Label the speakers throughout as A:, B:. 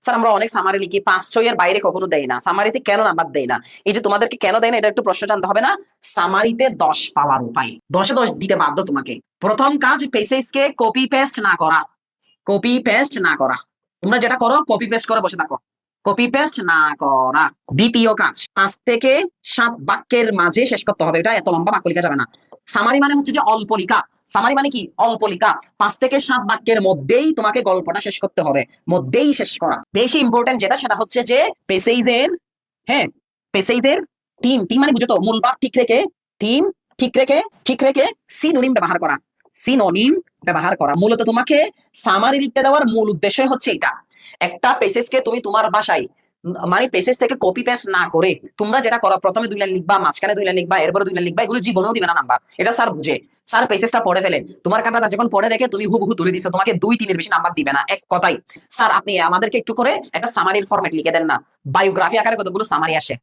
A: Sir আমরা অনেক summary লিখি, 5-6 এর বাইরে কখনো দেয় না। সামারিতে কেন নাম্বার দেয় না? এই যে তোমাদেরকে কেন দেয় না এটা একটু প্রশ্ন জানতে হবে না? সামারিতে 10 পাওয়ার উপায়, 10-এ 10 দিতে বাধ্য তোমাকে। প্রথম কাজ, পেসেজকে কপি পেস্ট না করা। কপি পেস্ট না করা। তোমরা যেটা করো কপি পেস্ট করে বসে থাকো, কপি পেস্ট না করা। দ্বিতীয় কাজ, 5 থেকে 7 বাক্যের মাঝে শেষ করতে হবে। এটা এত লম্বা বাক্য লেখা যাবে না। সামারি মানে হচ্ছে যে অল্প লেখা। সামারি মানে কি? অল্প লেখা। 5 থেকে 7 বাক্যের মধ্যেই তোমাকে গল্পটা শেষ করতে হবে, মধ্যেই শেষ করা। বেশি ইম্পর্টেন্ট যেটা সেটা হচ্ছে যে পেসেজের, হ্যাঁ, পেসেজের থিম, থিম মানে বুঝো তো, মূল ভাব ঠিক রেখে, থিম ঠিক রেখে সিনোনিম ব্যবহার করা। সিনোনিম ব্যবহার করা। মূলত তোমাকে সামারি লিখতে দেওয়ার মূল উদ্দেশ্য হচ্ছে এটা। একটা পেসেজকে তুমি তোমার ভাষায়, মানে পেসেজ থেকে কপি পেস্ট না করে তোমরা যেটা করো, প্রথমে 2 লাইন লিখবা, মাঝখানে 2 লাইন লিখবা, এরপরে 2 লাইন লিখবা, এগুলো জীবনেও দিবে না নাম্বার। এটা স্যার বুঝে। স্যার পেসেজটা পড়ে ফেলে, তোমার কাটাটা যখন পড়ে রেখে তুমি হুবহু তুলে দিছো, তোমাকে 2-3 এর বেশি নাম্বার দিবে না। এক কথাই স্যার আপনি আমাদেরকে একটু করে একটা সামারির ফরম্যাট লিখে দেন না। বায়োগ্রাফি আকারে কতগুলো সামারি আসে,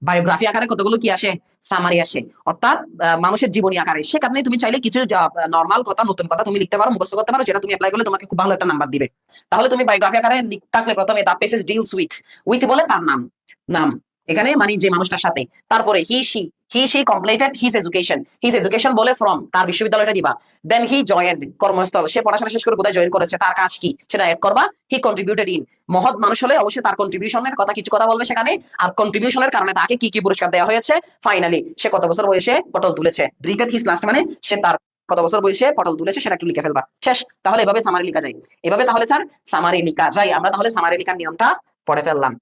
A: বায়োগ্রাফি আকারে কতগুলো কি আসে, সামারি আসে। অর্থাৎ মানুষের জীবনী আকারে। সেখানে তুমি চাইলে কিছু নর্মাল কথা, নতুন কথা তুমি লিখতে পারো, মুখস্থ করতে পারো, যেটা তুমি অ্যাপ্লাই করলে তোমাকে খুব ভালো একটা নাম্বার দিবে। তাহলে তুমি বায়োগ্রাফি আকারে থাকলে প্রথমে দা পেসেজ ডিলস উইথ, উইথ বলে তার নাম, নাম এখানে মানে যে মানুষটার সাথে। তারপরে he she completed his education বলে ফ্রম, তার বিশ্ববিদ্যালয়টা দিবা। দেন হি জয়েন্ট, কর্মস্থল, সে পড়াশোনা শেষ করে কোথায় জয়েন করেছে, তার কাজ কি সেটা অ্যাড করবা। হি কন্ট্রিবিউটেড ইন, মহৎ মানুষ হলে অবশ্যই তার কন্ট্রিবিউশনের কথা কিছু কথা বলবে সেখানে। আর কন্ট্রিবিউশনের কারণে তাকে কি কি পুরস্কার দেওয়া হয়েছে, ফাইনালি সে কত বছর বয়সে পটল তুলেছে। ব্রিথেড হিজ লাস্ট মানে সে তার কত বছর বয়সে পটল তুলেছে সেটা একটু লিখে ফেলবা, শেষ। তাহলে এভাবে সামারি লেখা যায়। এভাবে তাহলে স্যার সামারি লেখা যায়। আমরা তাহলে সামারি লেখার নিয়মটা পড়ে ফেললাম।